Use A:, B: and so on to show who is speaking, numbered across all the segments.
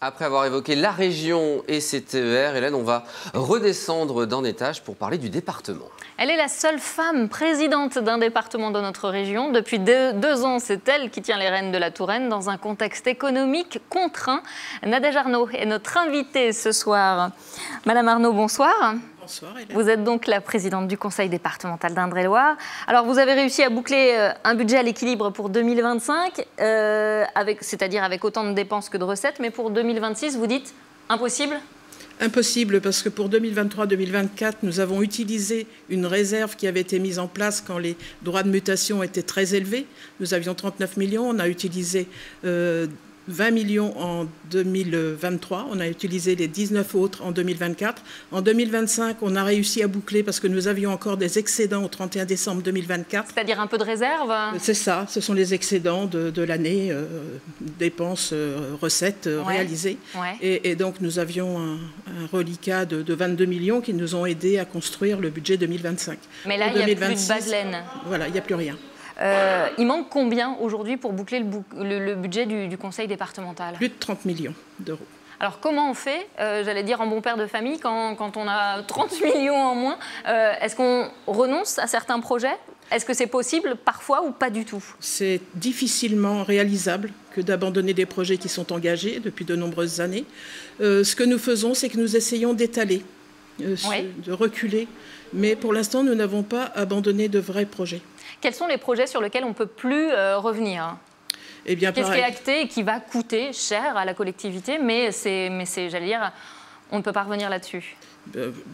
A: Après avoir évoqué la région et ses TER, Hélène, on va redescendre d'un étage pour parler du département.
B: Elle est la seule femme présidente d'un département de notre région. Depuis deux ans, c'est elle qui tient les rênes de la Touraine dans un contexte économique contraint. Nadège Arnaud est notre invitée ce soir. Madame Arnaud, bonsoir.
C: Bonsoir, Hélène.
B: Vous êtes donc la présidente du conseil départemental d'Indre-et-Loire. Alors, vous avez réussi à boucler un budget à l'équilibre pour 2025, c'est-à-dire avec autant de dépenses que de recettes. Mais pour 2026, vous dites impossible ?
C: Impossible, parce que pour 2023-2024, nous avons utilisé une réserve qui avait été mise en place quand les droits de mutation étaient très élevés. Nous avions 39 millions, on a utilisé 20 millions en 2023, on a utilisé les 19 autres en 2024. En 2025, on a réussi à boucler parce que nous avions encore des excédents au 31 décembre 2024.
B: C'est-à-dire un peu de réserve ?
C: C'est ça, ce sont les excédents de l'année, dépenses, recettes réalisées.
B: Ouais.
C: Et donc nous avions un reliquat de 22 millions qui nous ont aidés à construire le budget 2025.
B: Mais là, il n'y a plus de bas de laine.
C: Voilà, il n'y a plus rien.
B: Il manque combien aujourd'hui pour boucler le budget du conseil départemental ?
C: Plus de 30 millions d'euros.
B: Alors comment on fait, j'allais dire en bon père de famille, quand on a 30 millions en moins, est-ce qu'on renonce à certains projets ? Est-ce que c'est possible parfois ou pas du tout ?
C: C'est difficilement réalisable que d'abandonner des projets qui sont engagés depuis de nombreuses années. Ce que nous faisons, c'est que nous essayons d'étaler, de reculer, mais pour l'instant, nous n'avons pas abandonné de vrais projets.
B: Quels sont les projets sur lesquels on ne peut plus revenir ?
C: Eh bien,
B: qu'est-ce qui est acté et qui va coûter cher à la collectivité, mais j'allais dire, on ne peut pas revenir là-dessus.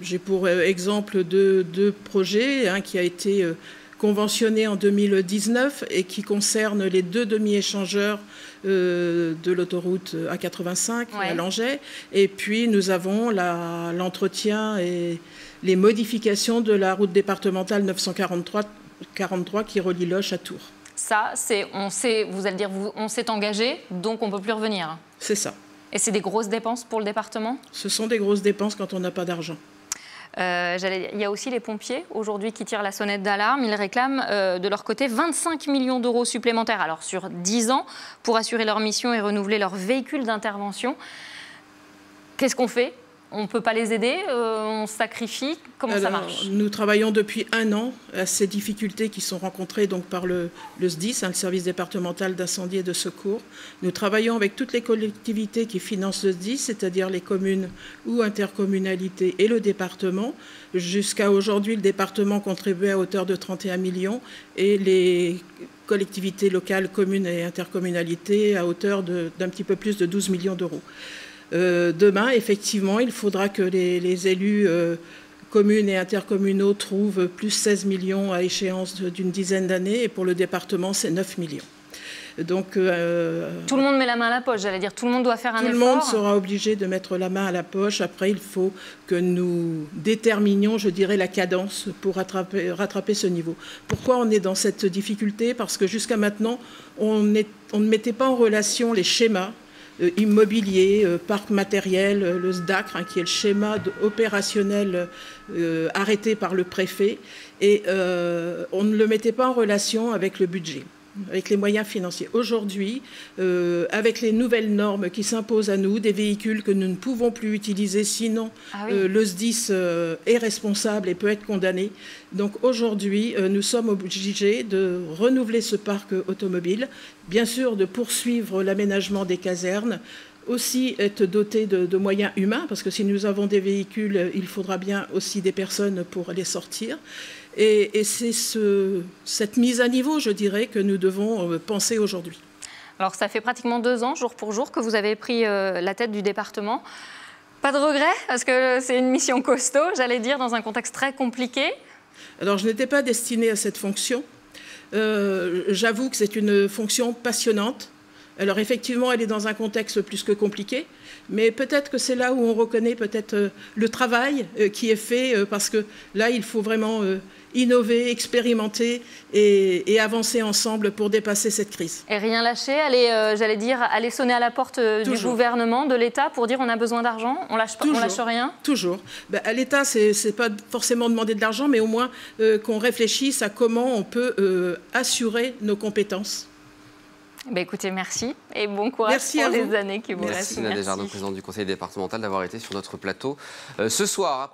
C: J'ai pour exemple deux projets, un qui a été conventionné en 2019 et qui concerne les deux demi-échangeurs de l'autoroute A85 à Langeais. Et puis nous avons l'entretien et les modifications de la route départementale 943 qui relie Loches à Tours.
B: Ça, on s'est engagé, donc on ne peut plus revenir.
C: C'est ça.
B: Et c'est des grosses dépenses pour le département ?
C: Ce sont des grosses dépenses quand on n'a pas d'argent.
B: Il y a aussi les pompiers aujourd'hui qui tirent la sonnette d'alarme. Ils réclament de leur côté 25 millions d'euros supplémentaires, alors sur 10 ans, pour assurer leur mission et renouveler leurs véhicules d'intervention. Qu'est-ce qu'on fait ? On ne peut pas les aider, on sacrifie. Comment ça marche ?
C: Nous travaillons depuis 1 an à ces difficultés qui sont rencontrées donc par le SDIS, le service départemental d'incendie et de secours. Nous travaillons avec toutes les collectivités qui financent le SDIS, c'est-à-dire les communes ou intercommunalités et le département. Jusqu'à aujourd'hui, le département contribuait à hauteur de 31 millions et les collectivités locales, communes et intercommunalités à hauteur d'un petit peu plus de 12 millions d'euros. Demain, effectivement, il faudra que les élus communes et intercommunaux trouvent plus 16 millions à échéance d'une dizaine d'années. Et pour le département, c'est 9 millions. Donc, tout
B: le monde met la main à la poche, j'allais dire. Tout le monde doit faire un effort.
C: Tout le monde sera obligé de mettre la main à la poche. Après, il faut que nous déterminions, je dirais, la cadence pour rattraper ce niveau. Pourquoi on est dans cette difficulté ? Parce que jusqu'à maintenant, on ne mettait pas en relation les schémas immobilier, parc matériel, le SDACR, qui est le schéma opérationnel arrêté par le préfet, et on ne le mettait pas en relation avec le budget, avec les moyens financiers. Aujourd'hui, avec les nouvelles normes qui s'imposent à nous, des véhicules que nous ne pouvons plus utiliser, sinon le SDIS est responsable et peut être condamné. Donc aujourd'hui, nous sommes obligés de renouveler ce parc automobile, bien sûr de poursuivre l'aménagement des casernes, aussi être doté de moyens humains, parce que si nous avons des véhicules, il faudra bien aussi des personnes pour les sortir. Et c'est cette mise à niveau, je dirais, que nous devons penser aujourd'hui.
B: Alors ça fait pratiquement 2 ans, jour pour jour, que vous avez pris la tête du département. Pas de regret, parce que c'est une mission costaud, j'allais dire, dans un contexte très compliqué.
C: Alors je n'étais pas destinée à cette fonction. J'avoue que c'est une fonction passionnante. Alors effectivement, elle est dans un contexte plus que compliqué, mais peut-être que c'est là où on reconnaît peut-être le travail qui est fait, parce que là, il faut vraiment innover, expérimenter et avancer ensemble pour dépasser cette crise.
B: Et rien lâcher, aller sonner à la porte du gouvernement, de l'État, pour dire on a besoin d'argent, on lâche rien. Toujours.
C: À l'État, c'est pas forcément demander de l'argent, mais au moins qu'on réfléchisse à comment on peut assurer nos compétences.
B: Écoutez, merci et bon courage pour les années qui vous restent.
A: Merci Nadège Arnaud, présidente du conseil départemental, d'avoir été sur notre plateau ce soir.